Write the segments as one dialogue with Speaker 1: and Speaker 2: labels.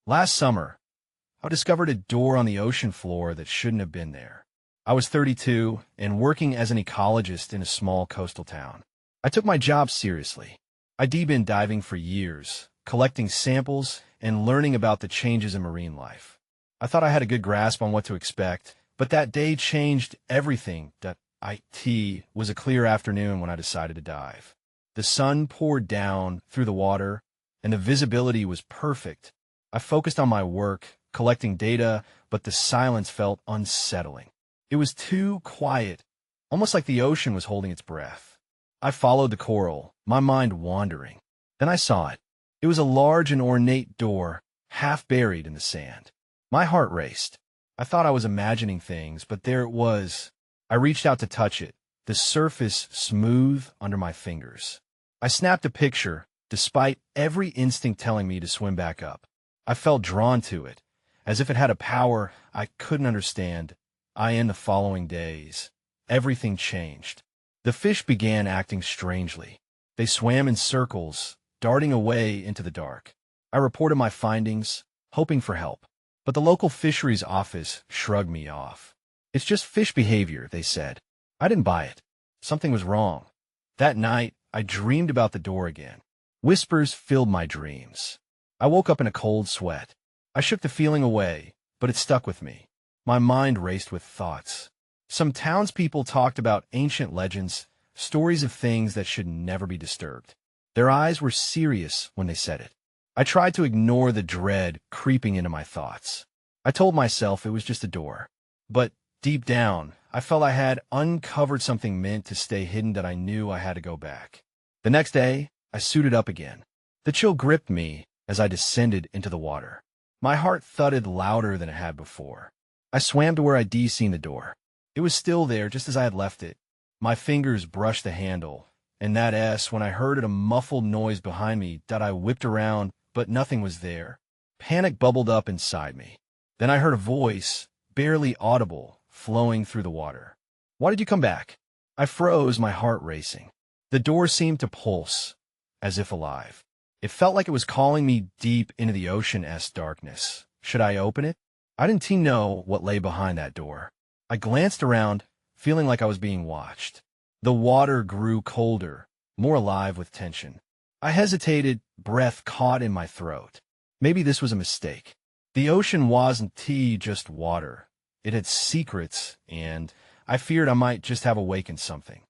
Speaker 1: Last summer, I discovered a door on the ocean floor that shouldn't have been there. I was 32 and working as an ecologist in a small coastal town. I took my job seriously. I'd been diving for years, collecting samples and learning about the changes in marine life. I thought I had a good grasp on what to expect, but that day changed everything. It was a clear afternoon when I decided to dive. The sun poured down through the water, and the visibility was perfect. I focused on my work, collecting data, but the silence felt unsettling. It was too quiet, almost like the ocean was holding its breath. I followed the coral, my mind wandering. Then I saw it. It was a large and ornate door, half buried in the sand. My heart raced. I thought I was imagining things, but there it was. I reached out to touch it, the surface smooth under my fingers. I snapped a picture, despite every instinct telling me to swim back up. I felt drawn to it, as if it had a power I couldn't understand. In the following days, everything changed. The fish began acting strangely. They swam in circles, darting away into the dark. I reported my findings, hoping for help. But the local fisheries office shrugged me off. "It's just fish behavior," they said. I didn't buy it. Something was wrong. That night, I dreamed about the door again. Whispers filled my dreams. I woke up in a cold sweat. I shook the feeling away, but it stuck with me. My mind raced with thoughts. Some townspeople talked about ancient legends, stories of things that should never be disturbed. Their eyes were serious when they said it. I tried to ignore the dread creeping into my thoughts. I told myself it was just a door. But deep down, I felt I had uncovered something meant to stay hidden that I knew I had to go back. The next day, I suited up again. The chill gripped me as I descended into the water. My heart thudded louder than it had before. I swam to where I'd seen the door. It was still there, just as I had left it. My fingers brushed the handle, and when I heard a muffled noise behind me, I whipped around, but nothing was there. Panic bubbled up inside me. Then I heard a voice, barely audible, flowing through the water. "Why did you come back?" I froze, my heart racing. The door seemed to pulse, as if alive. It felt like it was calling me deep into the ocean-esque darkness. Should I open it? I didn't know what lay behind that door. I glanced around, feeling like I was being watched. The water grew colder, more alive with tension. I hesitated, breath caught in my throat. Maybe this was a mistake. The ocean wasn't just water. It had secrets, and I feared I might just have awakened something.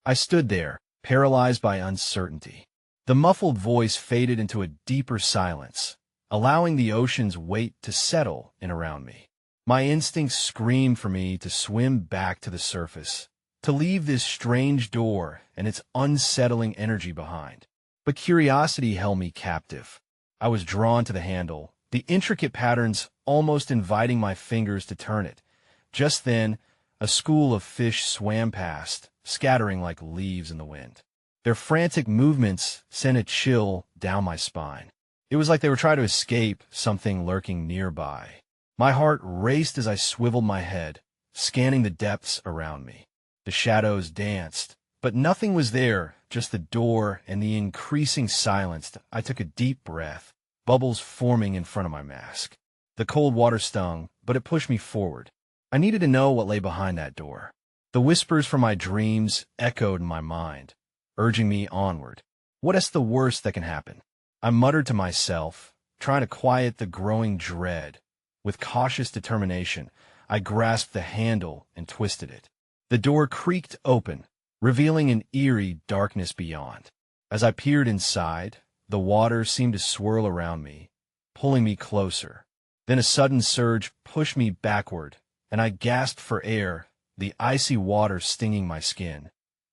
Speaker 1: I stood there, paralyzed by uncertainty. The muffled voice faded into a deeper silence, allowing the ocean's weight to settle in around me. My instincts screamed for me to swim back to the surface, to leave this strange door and its unsettling energy behind. But curiosity held me captive. I was drawn to the handle, the intricate patterns almost inviting my fingers to turn it. Just then, a school of fish swam past, scattering like leaves in the wind. Their frantic movements sent a chill down my spine. It was like they were trying to escape something lurking nearby. My heart raced as I swiveled my head, scanning the depths around me. The shadows danced, but nothing was there, just the door and the increasing silence. I took a deep breath, bubbles forming in front of my mask. The cold water stung, but it pushed me forward. I needed to know what lay behind that door. The whispers from my dreams echoed in my mind, urging me onward. What's the worst that can happen? I muttered to myself, trying to quiet the growing dread. With cautious determination, I grasped the handle and twisted it. The door creaked open, revealing an eerie darkness beyond. As I peered inside, the water seemed to swirl around me, pulling me closer. Then a sudden surge pushed me backward, and I gasped for air, the icy water stinging my skin.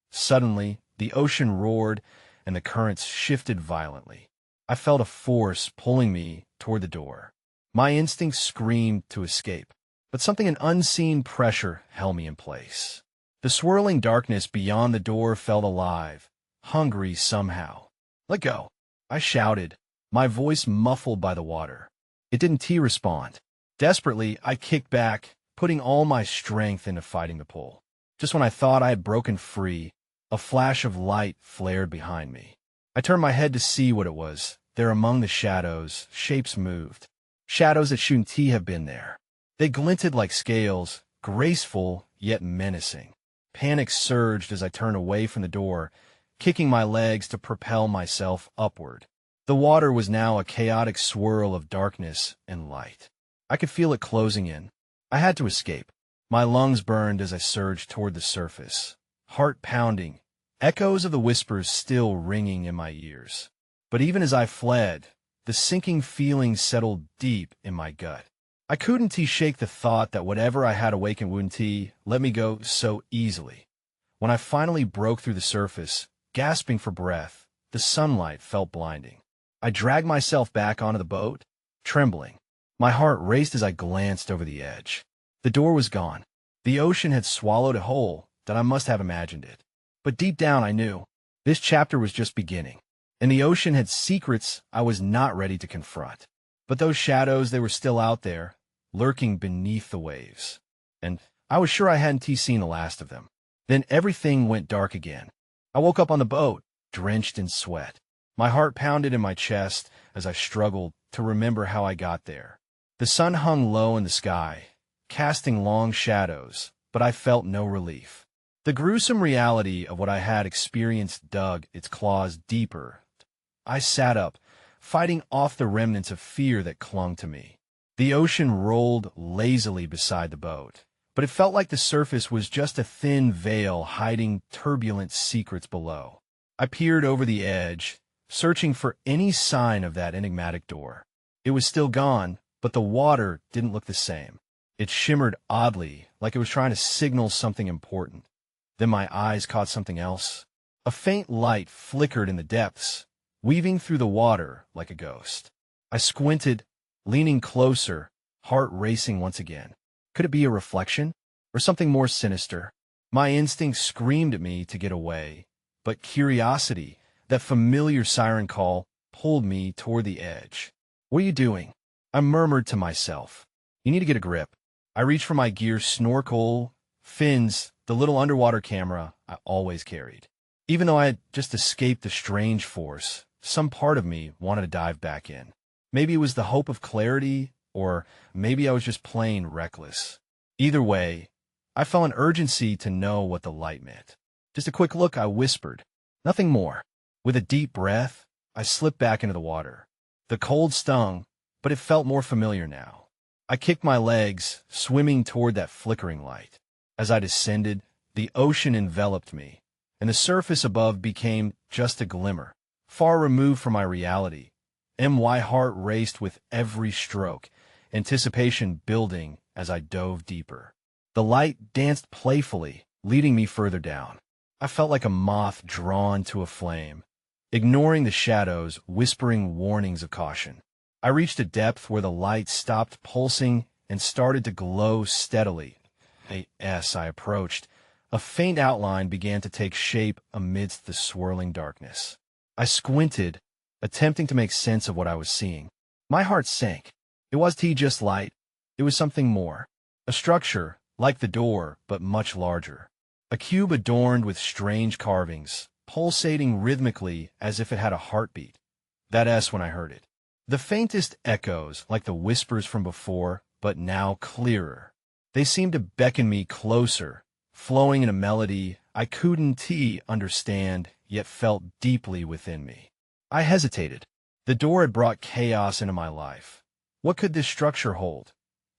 Speaker 1: Suddenly, the ocean roared, and the currents shifted violently. I felt a force pulling me toward the door. My instincts screamed to escape, but an unseen pressure held me in place. The swirling darkness beyond the door felt alive, hungry somehow. "Let go," I shouted, my voice muffled by the water. It didn't respond. Desperately, I kicked back, putting all my strength into fighting the pull. Just when I thought I had broken free, a flash of light flared behind me. I turned my head to see what it was. There among the shadows, shapes moved. Shadows that shouldn't have been there. They glinted like scales, graceful yet menacing. Panic surged as I turned away from the door, kicking my legs to propel myself upward. The water was now a chaotic swirl of darkness and light. I could feel it closing in. I had to escape. My lungs burned as I surged toward the surface, heart pounding, echoes of the whispers still ringing in my ears. But even as I fled, the sinking feeling settled deep in my gut. I couldn't shake the thought that whatever I had awakened wouldn't let me go so easily. When I finally broke through the surface, gasping for breath, the sunlight felt blinding. I dragged myself back onto the boat, trembling. My heart raced as I glanced over the edge. The door was gone. The ocean had swallowed it whole, that I must have imagined it. But deep down I knew this chapter was just beginning, and the ocean had secrets I was not ready to confront. But those shadows, they were still out there, lurking beneath the waves. And I was sure I hadn't seen the last of them. Then everything went dark again. I woke up on the boat, drenched in sweat. My heart pounded in my chest as I struggled to remember how I got there. The sun hung low in the sky, casting long shadows, but I felt no relief. The gruesome reality of what I had experienced dug its claws deeper. I sat up, fighting off the remnants of fear that clung to me. The ocean rolled lazily beside the boat, but it felt like the surface was just a thin veil hiding turbulent secrets below. I peered over the edge, searching for any sign of that enigmatic door. It was still gone, but the water didn't look the same. It shimmered oddly, like it was trying to signal something important. Then my eyes caught something else. A faint light flickered in the depths, weaving through the water like a ghost. I squinted, leaning closer, heart racing once again. Could it be a reflection, or something more sinister? My instinct screamed at me to get away, but curiosity, that familiar siren call, pulled me toward the edge. "What are you doing?" I murmured to myself. "You need to get a grip." I reached for my gear, snorkel, fins, the little underwater camera I always carried. Even though I had just escaped the strange force, some part of me wanted to dive back in. Maybe it was the hope of clarity, or maybe I was just plain reckless. Either way, I felt an urgency to know what the light meant. "Just a quick look," I whispered. Nothing more. With a deep breath, I slipped back into the water. The cold stung, but it felt more familiar now. I kicked my legs, swimming toward that flickering light. As I descended, the ocean enveloped me, and the surface above became just a glimmer, far removed from my reality. My heart raced with every stroke, anticipation building as I dove deeper. The light danced playfully, leading me further down. I felt like a moth drawn to a flame, ignoring the shadows, whispering warnings of caution. I reached a depth where the light stopped pulsing and started to glow steadily. As I approached, a faint outline began to take shape amidst the swirling darkness. I squinted, attempting to make sense of what I was seeing. My heart sank. It wasn't just light. It was something more. A structure, like the door, but much larger. A cube adorned with strange carvings, pulsating rhythmically as if it had a heartbeat. That's when I heard it. The faintest echoes, like the whispers from before, but now clearer. They seemed to beckon me closer, flowing in a melody I couldn't understand, yet felt deeply within me. I hesitated. The door had brought chaos into my life. What could this structure hold?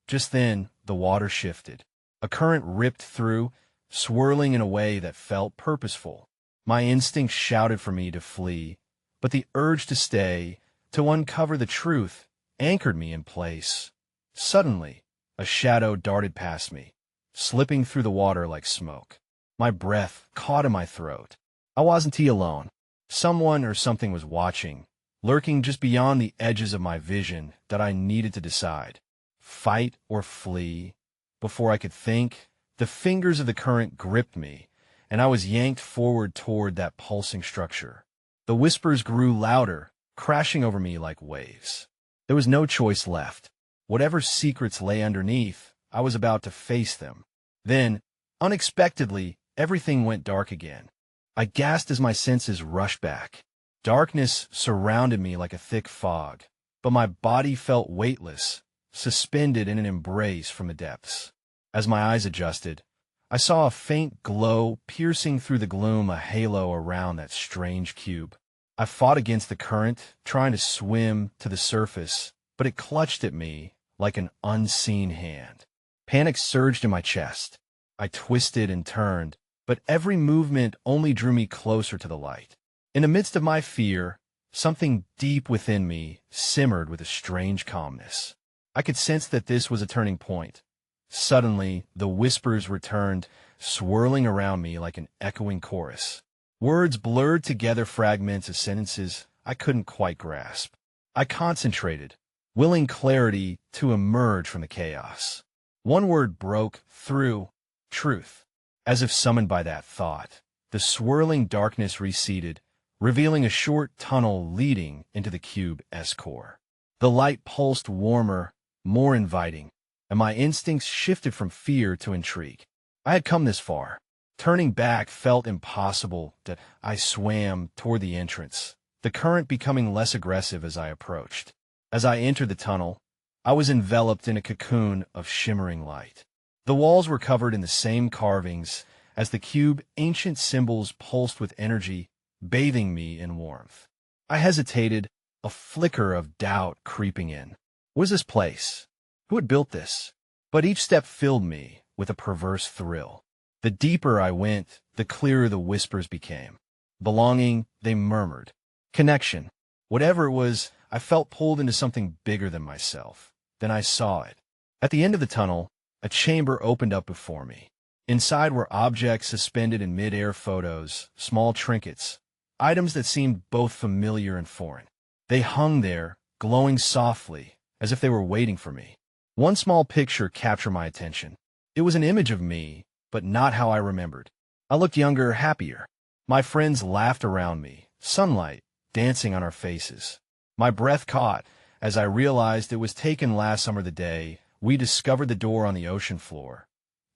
Speaker 1: Just then, the water shifted. A current ripped through, swirling in a way that felt purposeful. My instinct shouted for me to flee, but the urge to stay, to uncover the truth, anchored me in place. Suddenly, a shadow darted past me, slipping through the water like smoke. My breath caught in my throat. I wasn't alone. Someone or something was watching, lurking just beyond the edges of my vision that I needed to decide. Fight or flee? Before I could think, the fingers of the current gripped me, and I was yanked forward toward that pulsing structure. The whispers grew louder, crashing over me like waves. There was no choice left. Whatever secrets lay underneath, I was about to face them. Then, unexpectedly, everything went dark again. I gasped as my senses rushed back. Darkness surrounded me like a thick fog. but my body felt weightless, suspended in an embrace from the depths. As my eyes adjusted, I saw a faint glow piercing through the gloom, a halo around that strange cube. I fought against the current, trying to swim to the surface, but it clutched at me like an unseen hand. Panic surged in my chest. I twisted and turned, but every movement only drew me closer to the light. In the midst of my fear, something deep within me simmered with a strange calmness. I could sense that this was a turning point. Suddenly, the whispers returned, swirling around me like an echoing chorus. Words blurred together, fragments of sentences I couldn't quite grasp. I concentrated, willing clarity to emerge from the chaos. One word broke through: truth. As if summoned by that thought, the swirling darkness receded, revealing a short tunnel leading into the cube's core. The light pulsed warmer, more inviting, and my instincts shifted from fear to intrigue. I had come this far. Turning back felt impossible. I swam toward the entrance, the current becoming less aggressive as I approached. As I entered the tunnel, I was enveloped in a cocoon of shimmering light. The walls were covered in the same carvings as the cube, ancient symbols pulsed with energy, bathing me in warmth. I hesitated, a flicker of doubt creeping in. What is this place? Who had built this? But each step filled me with a perverse thrill. The deeper I went, the clearer the whispers became. Belonging, they murmured. Connection. Whatever it was, I felt pulled into something bigger than myself. Then I saw it. At the end of the tunnel, a chamber opened up before me. Inside were objects suspended in mid-air, photos, small trinkets, items that seemed both familiar and foreign. They hung there, glowing softly, as if they were waiting for me. One small picture captured my attention. It was an image of me, but not how I remembered. I looked younger, happier. My friends laughed around me, sunlight dancing on our faces. My breath caught as I realized it was taken last summer, the day we discovered the door on the ocean floor.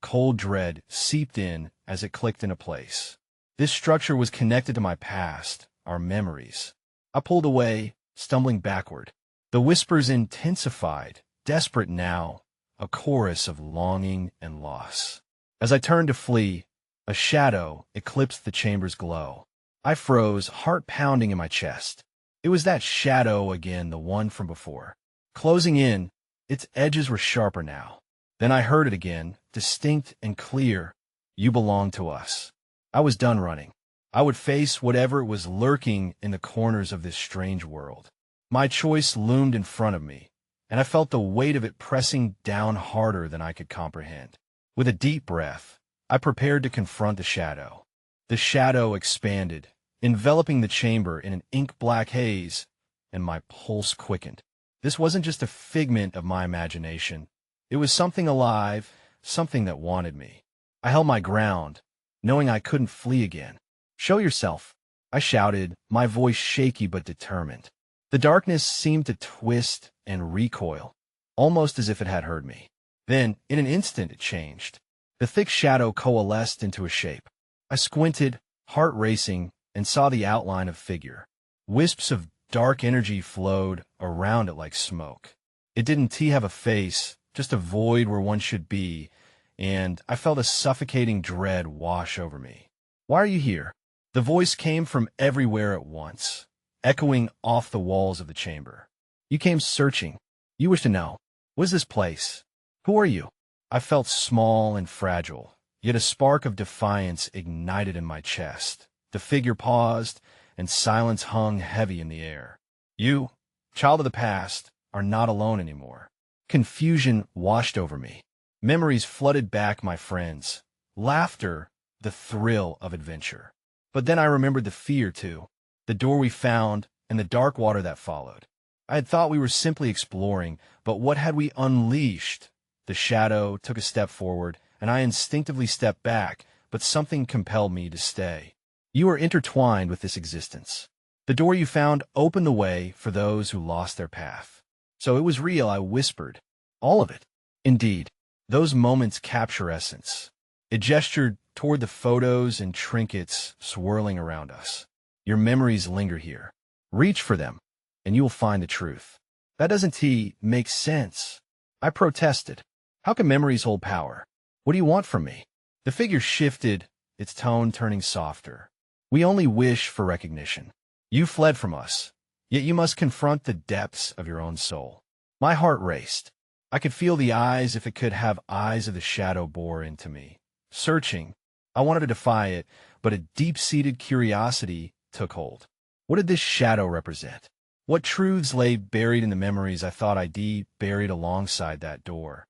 Speaker 1: Cold dread seeped in as it clicked into place. This structure was connected to my past, our memories. I pulled away, stumbling backward. The whispers intensified, desperate now, a chorus of longing and loss. As I turned to flee, a shadow eclipsed the chamber's glow. I froze, heart pounding in my chest. It was that shadow again, the one from before. Closing in, its edges were sharper now. Then I heard it again, distinct and clear. You belong to us. I was done running. I would face whatever was lurking in the corners of this strange world. My choice loomed in front of me, and I felt the weight of it pressing down harder than I could comprehend. With a deep breath, I prepared to confront the shadow. The shadow expanded, enveloping the chamber in an ink-black haze, and my pulse quickened. This wasn't just a figment of my imagination. It was something alive, something that wanted me. I held my ground, knowing I couldn't flee again. Show yourself, I shouted, my voice shaky but determined. The darkness seemed to twist and recoil, almost as if it had heard me. Then, in an instant, it changed. The thick shadow coalesced into a shape. I squinted, heart racing, and saw the outline of figure. Wisps of dark energy flowed around it like smoke. It didn't have a face, just a void where one should be, and I felt a suffocating dread wash over me. Why are you here? The voice came from everywhere at once, echoing off the walls of the chamber. You came searching. You wish to know. What is this place? Who are you? I felt small and fragile, yet a spark of defiance ignited in my chest. The figure paused, and silence hung heavy in the air. You, child of the past, are not alone anymore. Confusion washed over me. Memories flooded back, my friends. Laughter, the thrill of adventure. But then I remembered the fear, too. The door we found, and the dark water that followed. I had thought we were simply exploring, but what had we unleashed? The shadow took a step forward, and I instinctively stepped back, but something compelled me to stay. You are intertwined with this existence. The door you found opened the way for those who lost their path. So it was real, I whispered. All of it. Indeed, those moments capture essence. It gestured toward the photos and trinkets swirling around us. Your memories linger here. Reach for them, and you will find the truth. That doesn't make sense. I protested. How can memories hold power? What do you want from me? The figure shifted, its tone turning softer. We only wish for recognition. You fled from us, yet you must confront the depths of your own soul. My heart raced. I could feel the eyes, if it could have eyes, of the shadow bore into me. Searching, I wanted to defy it, but a deep-seated curiosity took hold. What did this shadow represent? What truths lay buried in the memories I thought I'd buried alongside that door?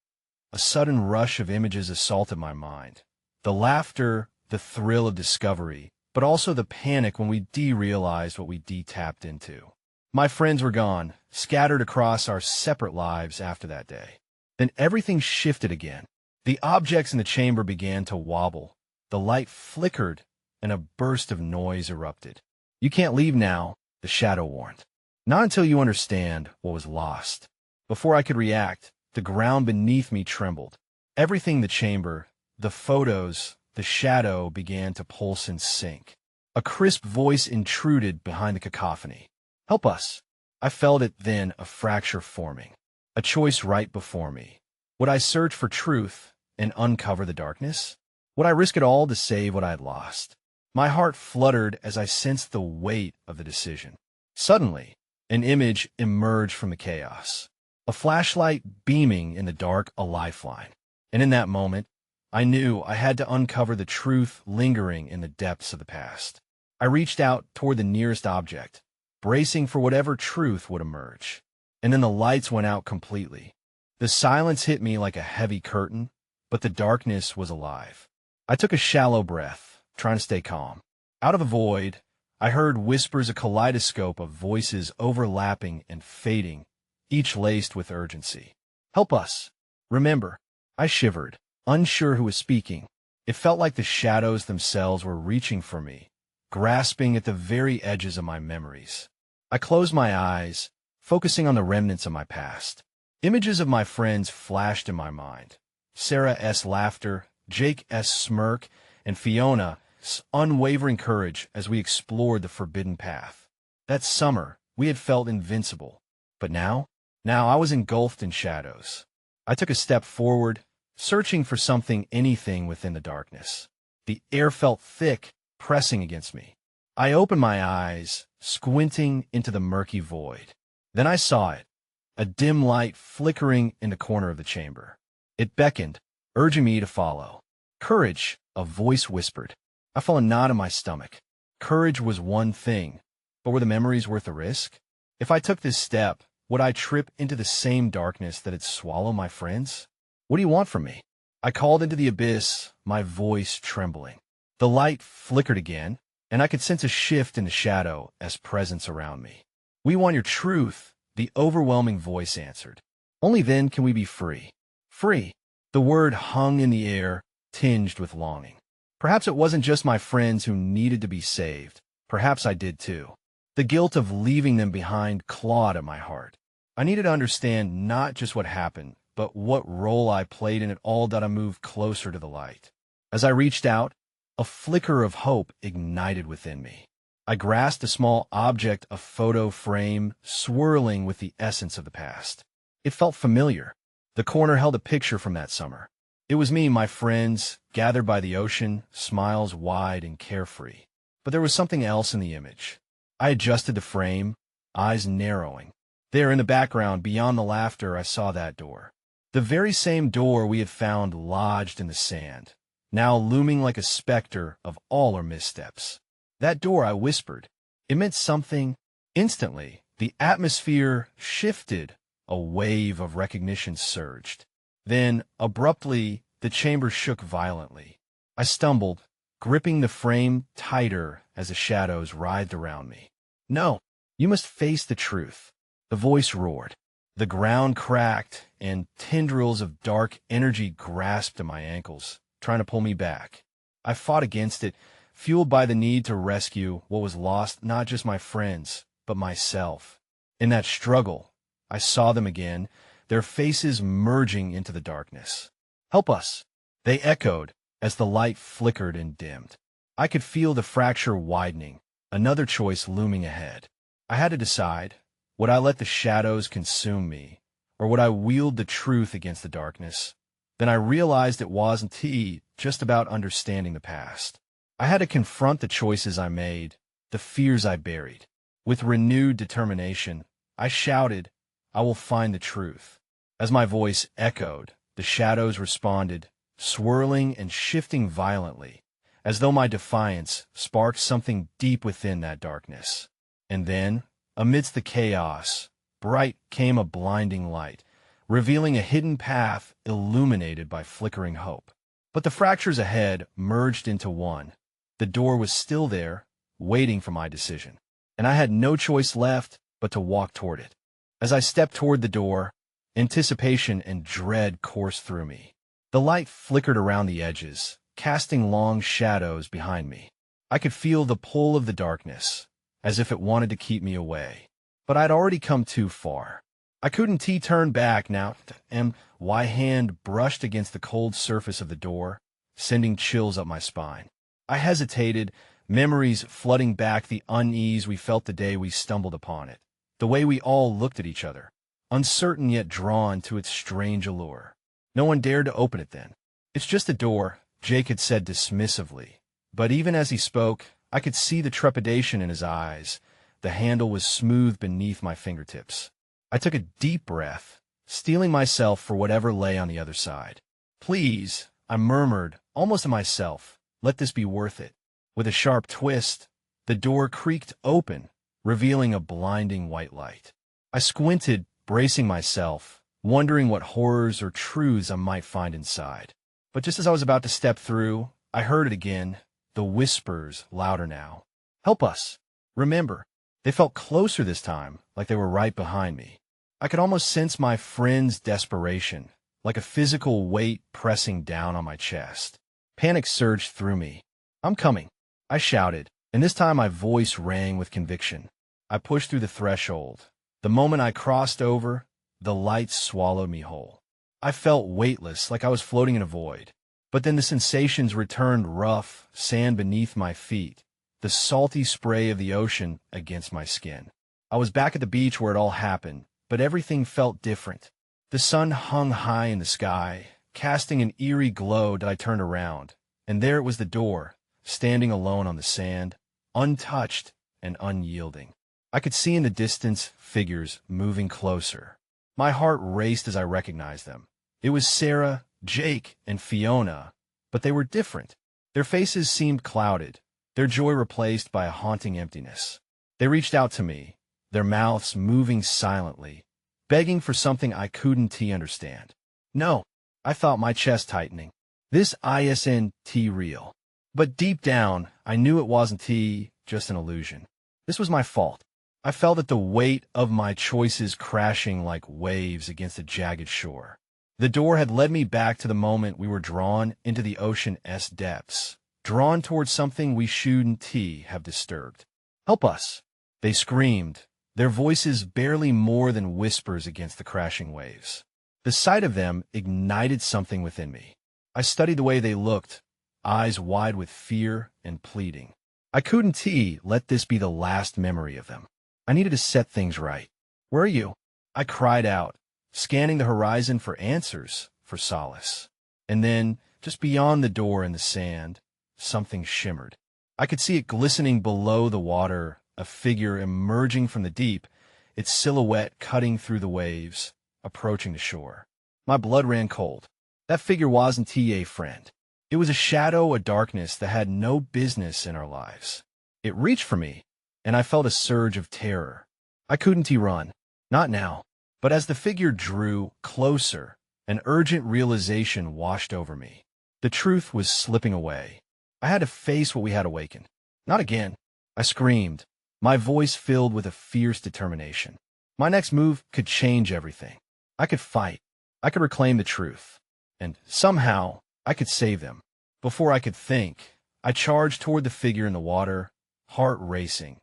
Speaker 1: A sudden rush of images assaulted my mind. The laughter, the thrill of discovery, but also the panic when we realized what we tapped into. My friends were gone, scattered across our separate lives after that day. Then everything shifted again. The objects in the chamber began to wobble. The light flickered, and a burst of noise erupted. You can't leave now, the shadow warned. Not until you understand what was lost. Before I could react, the ground beneath me trembled. Everything in the chamber, the photos, the shadow began to pulse and sink. A crisp voice intruded behind the cacophony. Help us. I felt it then, a fracture forming. A choice right before me. Would I search for truth and uncover the darkness? Would I risk it all to save what I had lost? My heart fluttered as I sensed the weight of the decision. Suddenly, an image emerged from the chaos. A flashlight beaming in the dark, a lifeline. And in that moment, I knew I had to uncover the truth lingering in the depths of the past. I reached out toward the nearest object, bracing for whatever truth would emerge. And then the lights went out completely. The silence hit me like a heavy curtain, but the darkness was alive. I took a shallow breath, trying to stay calm. Out of the void, I heard whispers, a kaleidoscope of voices overlapping and fading, each laced with urgency. Help us. Remember. I shivered, unsure who was speaking. It felt like the shadows themselves were reaching for me, grasping at the very edges of my memories. I closed my eyes, focusing on the remnants of my past. Images of my friends flashed in my mind. Sarah's laughter, Jake's smirk, and Fiona's unwavering courage as we explored the forbidden path. That summer, we had felt invincible. But now I was engulfed in shadows. I took a step forward, searching for anything within the darkness. The air felt thick, pressing against me. I opened my eyes, squinting into the murky void. Then I saw it, a dim light flickering in the corner of the chamber. It beckoned, urging me to follow. Courage, a voice whispered. I felt a knot in my stomach. Courage was one thing, but were the memories worth the risk? If I took this step, would I trip into the same darkness that had swallowed my friends? What do you want from me? I called into the abyss, my voice trembling. The light flickered again, and I could sense a shift in the shadow as presence around me. We want your truth, the overwhelming voice answered. Only then can we be free. Free. The word hung in the air, tinged with longing. Perhaps it wasn't just my friends who needed to be saved. Perhaps I did too. The guilt of leaving them behind clawed at my heart. I needed to understand not just what happened, but what role I played in it all, that I moved closer to the light. As I reached out, a flicker of hope ignited within me. I grasped a small object, a photo frame, swirling with the essence of the past. It felt familiar. The corner held a picture from that summer. It was me, my friends, gathered by the ocean, smiles wide and carefree. But there was something else in the image. I adjusted the frame, eyes narrowing. There in the background, beyond the laughter, I saw that door. The very same door we had found lodged in the sand, now looming like a specter of all our missteps. That door, I whispered. It meant something. Instantly, the atmosphere shifted. A wave of recognition surged. Then, abruptly, the chamber shook violently. I stumbled, gripping the frame tighter as the shadows writhed around me. No, you must face the truth. The voice roared. The ground cracked, and tendrils of dark energy grasped at my ankles, trying to pull me back. I fought against it, fueled by the need to rescue what was lost, not just my friends, but myself. In that struggle, I saw them again, their faces merging into the darkness. Help us, they echoed as the light flickered and dimmed. I could feel the fracture widening, another choice looming ahead. I had to decide, Would I let the shadows consume me, or would I wield the truth against the darkness? Then I realized it wasn't just about understanding the past. I had to confront the choices I made, the fears I buried. With renewed determination, I shouted, "I will find the truth." As my voice echoed, the shadows responded, swirling and shifting violently, as though my defiance sparked something deep within that darkness. And then, amidst the chaos, bright came a blinding light, revealing a hidden path illuminated by flickering hope. But the fractures ahead merged into one. The door was still there, waiting for my decision, and I had no choice left but to walk toward it. As I stepped toward the door, anticipation and dread coursed through me. The light flickered around the edges, casting long shadows behind me. I could feel the pull of the darkness, as if it wanted to keep me away. But I'd already come too far. I couldn't turn back now, and my hand brushed against the cold surface of the door, sending chills up my spine. I hesitated, memories flooding back the unease we felt the day we stumbled upon it, the way we all looked at each other, uncertain yet drawn to its strange allure. No one dared to open it then. "It's just a door," Jake had said dismissively, but even as he spoke, I could see the trepidation in his eyes. The handle was smooth beneath my fingertips. I took a deep breath, steeling myself for whatever lay on the other side. "Please," I murmured, almost to myself, "let this be worth it." With a sharp twist, the door creaked open, revealing a blinding white light. I squinted, bracing myself, wondering what horrors or truths I might find inside. But just as I was about to step through, I heard it again, the whispers louder now. "Help us. Remember." They felt closer this time, like they were right behind me. I could almost sense my friend's desperation, like a physical weight pressing down on my chest. Panic surged through me. "I'm coming," I shouted, and this time my voice rang with conviction. I pushed through the threshold. The moment I crossed over, the light swallowed me whole. I felt weightless, like I was floating in a void. But then the sensations returned, rough sand beneath my feet, the salty spray of the ocean against my skin. I was back at the beach where it all happened, but everything felt different. The sun hung high in the sky, casting an eerie glow as I turned around, and there it was, the door, standing alone on the sand, untouched and unyielding. I could see in the distance figures moving closer. My heart raced as I recognized them. It was Sarah, Jake, and Fiona, but they were different. Their faces seemed clouded, their joy replaced by a haunting emptiness. They reached out to me, their mouths moving silently, begging for something I couldn't understand. "No," I thought, my chest tightening. "This isn't real." But deep down, I knew it wasn't just an illusion. This was my fault. I felt at the weight of my choices crashing like waves against a jagged shore. The door had led me back to the moment we were drawn into the ocean's depths, drawn towards something we shouldn't have disturbed. "Help us," they screamed, their voices barely more than whispers against the crashing waves. The sight of them ignited something within me. I studied the way they looked, eyes wide with fear and pleading. I couldn't let this be the last memory of them. I needed to set things right. "Where are you?" I cried out, scanning the horizon for answers, for solace. And then, just beyond the door in the sand, something shimmered. I could see it glistening below the water, a figure emerging from the deep, its silhouette cutting through the waves, approaching the shore. My blood ran cold. That figure wasn't a friend. It was a shadow, a darkness that had no business in our lives. It reached for me, and I felt a surge of terror. I couldn't run. Not now. But as the figure drew closer, an urgent realization washed over me. The truth was slipping away. I had to face what we had awakened. "Not again," I screamed, my voice filled with a fierce determination. My next move could change everything. I could fight. I could reclaim the truth. And somehow, I could save them. Before I could think, I charged toward the figure in the water, heart racing,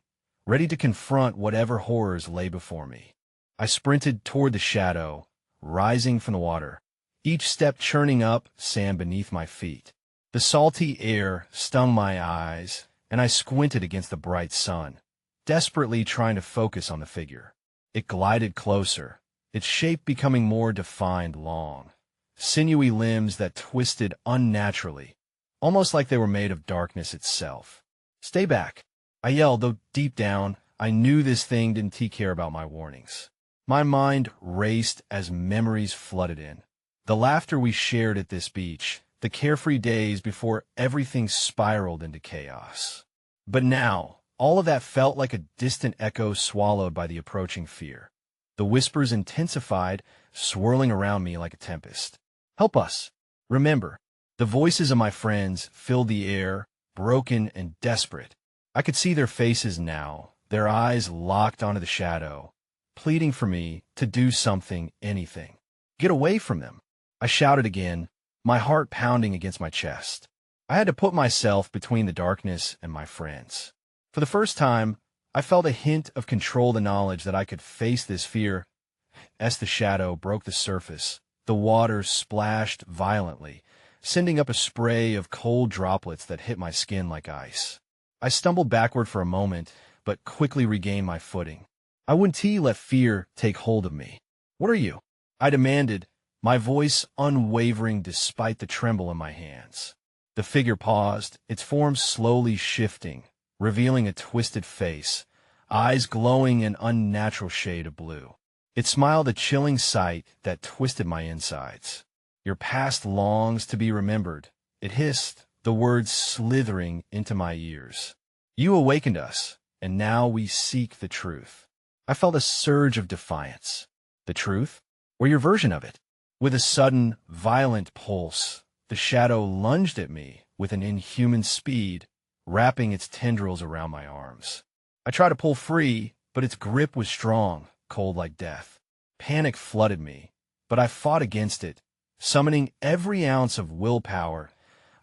Speaker 1: ready to confront whatever horrors lay before me. I sprinted toward the shadow, rising from the water, each step churning up sand beneath my feet. The salty air stung my eyes, and I squinted against the bright sun, desperately trying to focus on the figure. It glided closer, its shape becoming more defined, long, sinewy limbs that twisted unnaturally, almost like they were made of darkness itself. "Stay back," I yelled, though deep down, I knew this thing didn't care about my warnings. My mind raced as memories flooded in. The laughter we shared at this beach, the carefree days before everything spiraled into chaos. But now, all of that felt like a distant echo swallowed by the approaching fear. The whispers intensified, swirling around me like a tempest. "Help us! Remember!" The voices of my friends filled the air, broken and desperate. I could see their faces now, their eyes locked onto the shadow, pleading for me to do something, anything. "Get away from them!" I shouted again, my heart pounding against my chest. I had to put myself between the darkness and my friends. For the first time, I felt a hint of control, the knowledge that I could face this fear. As the shadow broke the surface, the water splashed violently, sending up a spray of cold droplets that hit my skin like ice. I stumbled backward for a moment, but quickly regained my footing. I wouldn't let fear take hold of me. "What are you?" I demanded, my voice unwavering despite the tremble in my hands. The figure paused, its form slowly shifting, revealing a twisted face, eyes glowing an unnatural shade of blue. It smiled, a chilling sight that twisted my insides. "Your past longs to be remembered," it hissed, the words slithering into my ears. "You awakened us, and now we seek the truth." I felt a surge of defiance. The truth? Or your version of it? With a sudden, violent pulse, the shadow lunged at me with an inhuman speed, wrapping its tendrils around my arms. I tried to pull free, but its grip was strong, cold like death. Panic flooded me, but I fought against it, summoning every ounce of willpower.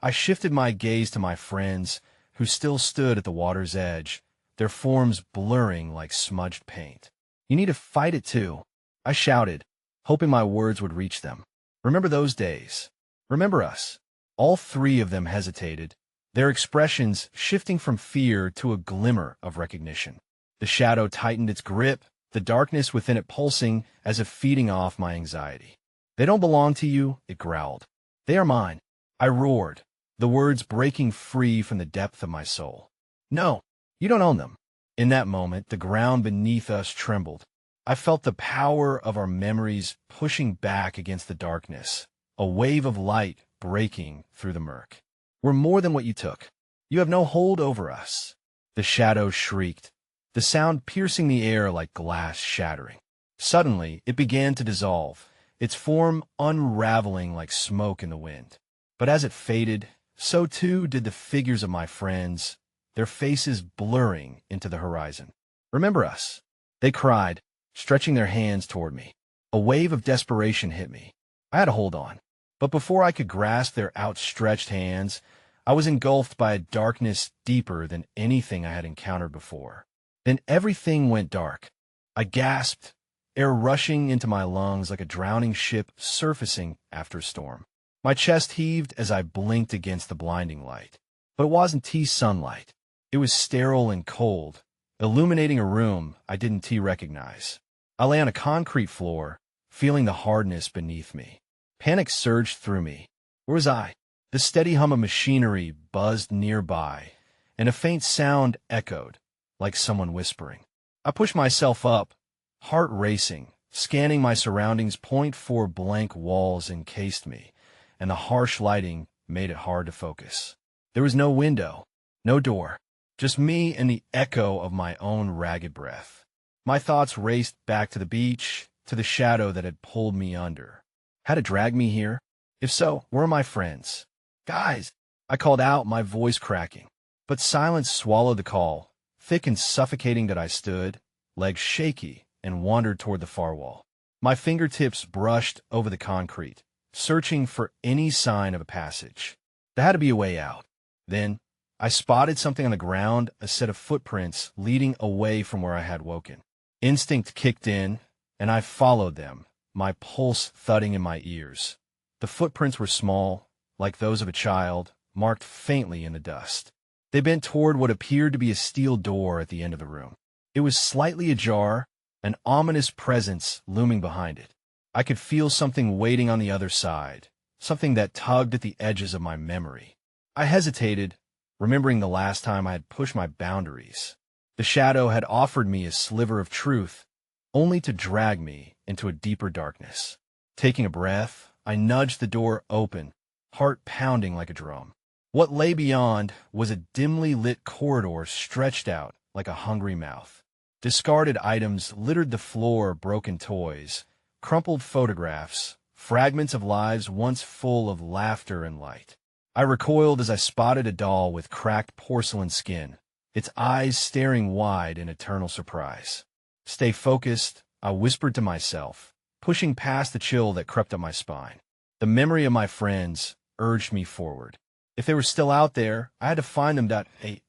Speaker 1: I shifted my gaze to my friends, who still stood at the water's edge, their forms blurring like smudged paint. "You need to fight it too," I shouted, hoping my words would reach them. "Remember those days. Remember us." All three of them hesitated, their expressions shifting from fear to a glimmer of recognition. The shadow tightened its grip, the darkness within it pulsing as if feeding off my anxiety. "They don't belong to you," it growled. "They are mine," I roared, the words breaking free from the depth of my soul. "No, you don't own them." In that moment, the ground beneath us trembled. I felt the power of our memories pushing back against the darkness, a wave of light breaking through the murk. "We're more than what you took. You have no hold over us." The shadow shrieked, the sound piercing the air like glass shattering. Suddenly, it began to dissolve, its form unraveling like smoke in the wind. But as it faded, so too did the figures of my friends, their faces blurring into the horizon. "Remember us," they cried, stretching their hands toward me. A wave of desperation hit me. I had to hold on. But before I could grasp their outstretched hands, I was engulfed by a darkness deeper than anything I had encountered before. Then everything went dark. I gasped, air rushing into my lungs like a drowning ship surfacing after a storm. My chest heaved as I blinked against the blinding light. But it wasn't sunlight. It was sterile and cold, illuminating a room I didn't recognize. I lay on a concrete floor, feeling the hardness beneath me. Panic surged through me. Where was I? The steady hum of machinery buzzed nearby, and a faint sound echoed, like someone whispering. I pushed myself up, heart racing, scanning my surroundings. 4 blank walls encased me, and the harsh lighting made it hard to focus. There was no window, no door, just me and the echo of my own ragged breath. My thoughts raced back to the beach, to the shadow that had pulled me under. Had it dragged me here? If so, where are my friends? "Guys!" I called out, my voice cracking. But silence swallowed the call. Thick and suffocating that I stood, legs shaky, and wandered toward the far wall. My fingertips brushed over the concrete, searching for any sign of a passage. There had to be a way out. Then, I spotted something on the ground, a set of footprints leading away from where I had woken. Instinct kicked in, and I followed them, my pulse thudding in my ears. The footprints were small, like those of a child, marked faintly in the dust. They bent toward what appeared to be a steel door at the end of the room. It was slightly ajar, an ominous presence looming behind it. I could feel something waiting on the other side, something that tugged at the edges of my memory. I hesitated, remembering the last time I had pushed my boundaries. The shadow had offered me a sliver of truth, only to drag me into a deeper darkness. Taking a breath, I nudged the door open, heart pounding like a drum. What lay beyond was a dimly lit corridor stretched out like a hungry mouth. Discarded items littered the floor, broken toys, crumpled photographs, fragments of lives once full of laughter and light. I recoiled as I spotted a doll with cracked porcelain skin, its eyes staring wide in eternal surprise. "Stay focused," I whispered to myself, pushing past the chill that crept up my spine. The memory of my friends urged me forward. If they were still out there, I had to find them.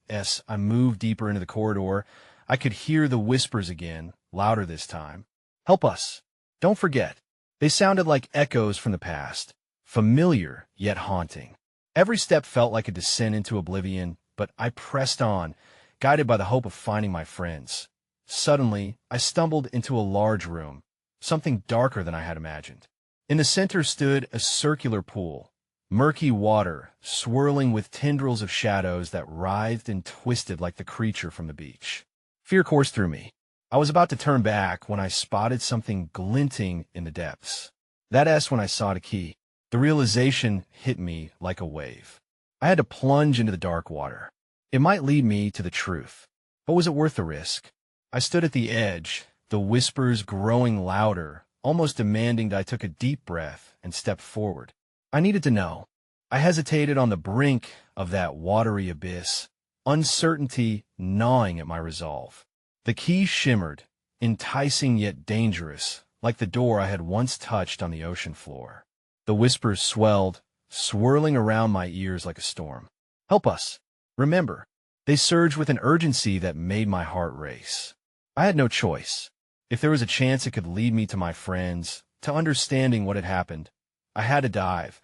Speaker 1: As I moved deeper into the corridor, I could hear the whispers again, louder this time. "Help us. Don't forget." They sounded like echoes from the past, familiar yet haunting. Every step felt like a descent into oblivion, but I pressed on, guided by the hope of finding my friends. Suddenly, I stumbled into a large room, something darker than I had imagined. In the center stood a circular pool, murky water swirling with tendrils of shadows that writhed and twisted like the creature from the beach. Fear coursed through me. I was about to turn back when I spotted something glinting in the depths. That's when I saw the key. The realization hit me like a wave. I had to plunge into the dark water. It might lead me to the truth, but was it worth the risk? I stood at the edge, the whispers growing louder, almost demanding that I took a deep breath and stepped forward. I needed to know. I hesitated on the brink of that watery abyss, uncertainty gnawing at my resolve. The key shimmered, enticing yet dangerous, like the door I had once touched on the ocean floor. The whispers swelled, swirling around my ears like a storm. "Help us. Remember." They surged with an urgency that made my heart race. I had no choice. If there was a chance it could lead me to my friends, to understanding what had happened, I had to dive.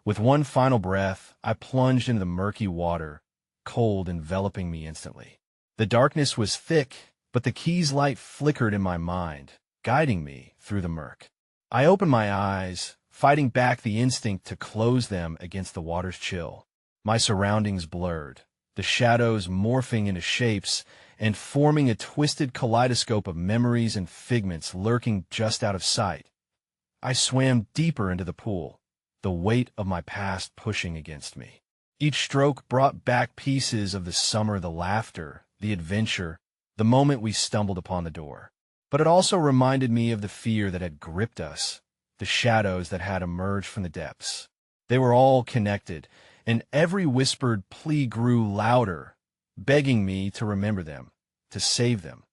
Speaker 1: With one final breath, I plunged into the murky water, cold enveloping me instantly. The darkness was thick, but the key's light flickered in my mind, guiding me through the murk. I opened my eyes, fighting back the instinct to close them against the water's chill. My surroundings blurred, the shadows morphing into shapes and forming a twisted kaleidoscope of memories and figments lurking just out of sight. I swam deeper into the pool, the weight of my past pushing against me. Each stroke brought back pieces of the summer, the laughter, the adventure, the moment we stumbled upon the door. But it also reminded me of the fear that had gripped us, the shadows that had emerged from the depths. They were all connected, and every whispered plea grew louder, begging me to remember them, to save them.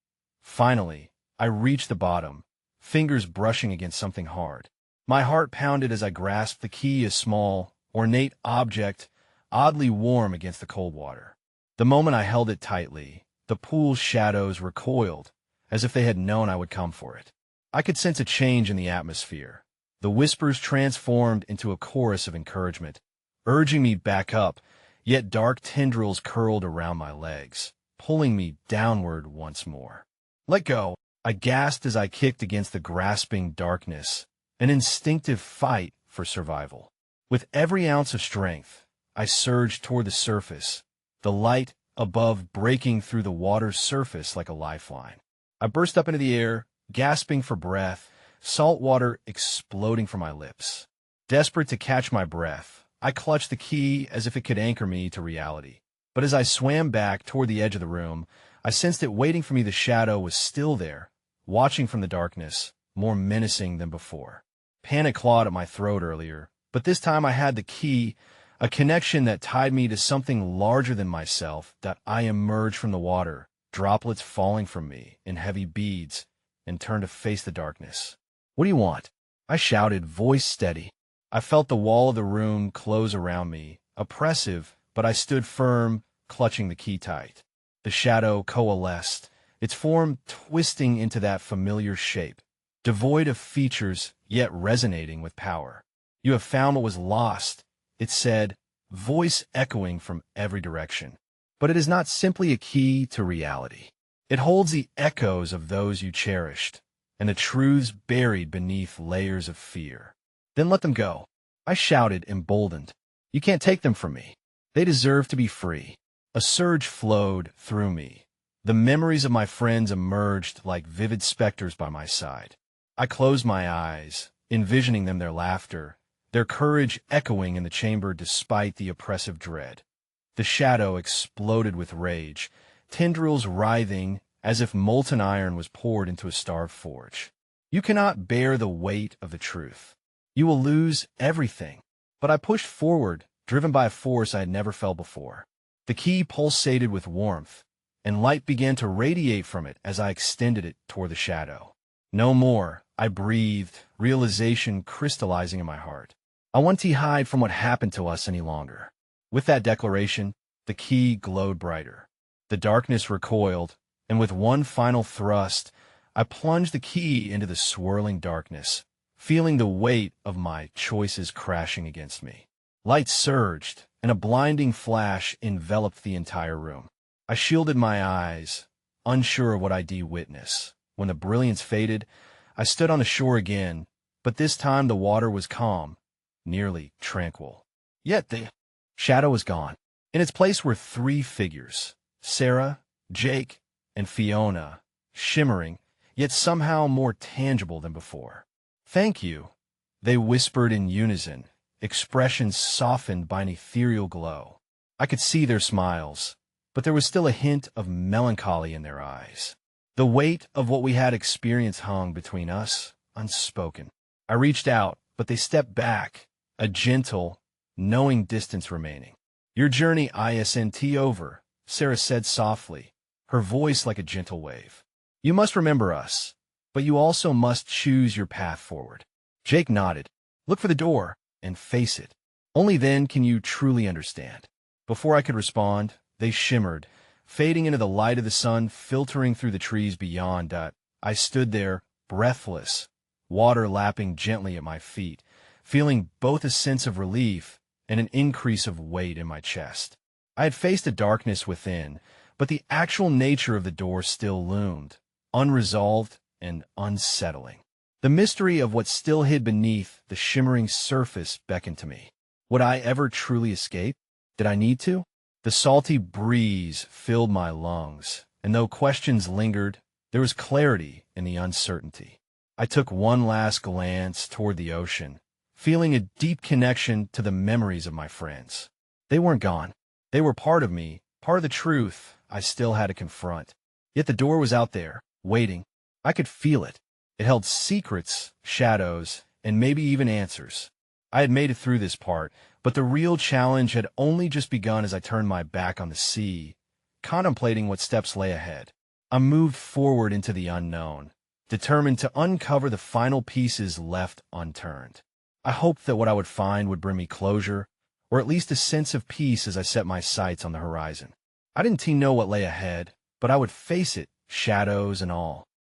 Speaker 1: Finally, I reached the bottom, fingers brushing against something hard. My heart pounded as I grasped the key, a small, ornate object, oddly warm against the cold water. The moment I held it tightly, the pool's shadows recoiled, as if they had known I would come for it. I could sense a change in the atmosphere. The whispers transformed into a chorus of encouragement, urging me back up, yet dark tendrils curled around my legs, pulling me downward once more. "Let go," I gasped as I kicked against the grasping darkness, an instinctive fight for survival. With every ounce of strength, I surged toward the surface, the light above breaking through the water's surface like a lifeline. I burst up into the air, gasping for breath, salt water exploding from my lips. Desperate to catch my breath, I clutched the key as if it could anchor me to reality. But as I swam back toward the edge of the room, I sensed that waiting for me the shadow was still there, watching from the darkness, more menacing than before. Panic clawed at my throat earlier, but this time I had the key, a connection that tied me to something larger than myself. That I emerged from the water, droplets falling from me in heavy beads, and turned to face the darkness. "What do you want?" I shouted, voice steady. I felt the wall of the room close around me, oppressive, but I stood firm, clutching the key tight. The shadow coalesced, its form twisting into that familiar shape, devoid of features, yet resonating with power. "You have found what was lost," it said, voice echoing from every direction. "But it is not simply a key to reality. It holds the echoes of those you cherished, and the truths buried beneath layers of fear. Then let them go. I shouted, emboldened. You can't take them from me. They deserve to be free. A surge flowed through me. The memories of my friends emerged like vivid specters by my side. I closed my eyes, envisioning them, their laughter, their courage echoing in the chamber despite the oppressive dread. The shadow exploded with rage, tendrils writhing as if molten iron was poured into a starved forge. You cannot bear the weight of the truth. You will lose everything. But I pushed forward, driven by a force I had never felt before. The key pulsated with warmth, and light began to radiate from it as I extended it toward the shadow. No more, I breathed, realization crystallizing in my heart. I won't hide from what happened to us any longer. With that declaration, the key glowed brighter. The darkness recoiled, and with one final thrust, I plunged the key into the swirling darkness, feeling the weight of my choices crashing against me. Light surged, and a blinding flash enveloped the entire room. I shielded my eyes, unsure of what I'd witness. When the brilliance faded, I stood on the shore again, but this time the water was calm, nearly tranquil. Yet the shadow was gone. In its place were three figures, Sarah, Jake, and Fiona, shimmering, yet somehow more tangible than before. "Thank you," they whispered in unison, expressions softened by an ethereal glow. I could see their smiles, but there was still a hint of melancholy in their eyes. The weight of what we had experienced hung between us, unspoken. I reached out, but they stepped back, a gentle, knowing distance remaining. "Your journey isn't over," Sarah said softly, her voice like a gentle wave. "You must remember us, but you also must choose your path forward." Jake nodded. "Look for the door and face it. Only then can you truly understand." Before I could respond, they shimmered, fading into the light of the sun filtering through the trees beyond. I stood there, breathless, water lapping gently at my feet, feeling both a sense of relief and an increase of weight in my chest. I had faced the darkness within, but the actual nature of the door still loomed, unresolved and unsettling. The mystery of what still hid beneath the shimmering surface beckoned to me. Would I ever truly escape? Did I need to? The salty breeze filled my lungs, and though questions lingered, there was clarity in the uncertainty. I took one last glance toward the ocean, feeling a deep connection to the memories of my friends. They weren't gone. They were part of me, part of the truth I still had to confront. Yet the door was out there, waiting. I could feel it. It held secrets, shadows, and maybe even answers. I had made it through this part, but the real challenge had only just begun as I turned my back on the sea, contemplating what steps lay ahead. I moved forward into the unknown, determined to uncover the final pieces left unturned. I hoped that what I would find would bring me closure, or at least a sense of peace as I set my sights on the horizon. I didn't know what lay ahead, but I would face it, shadows and all.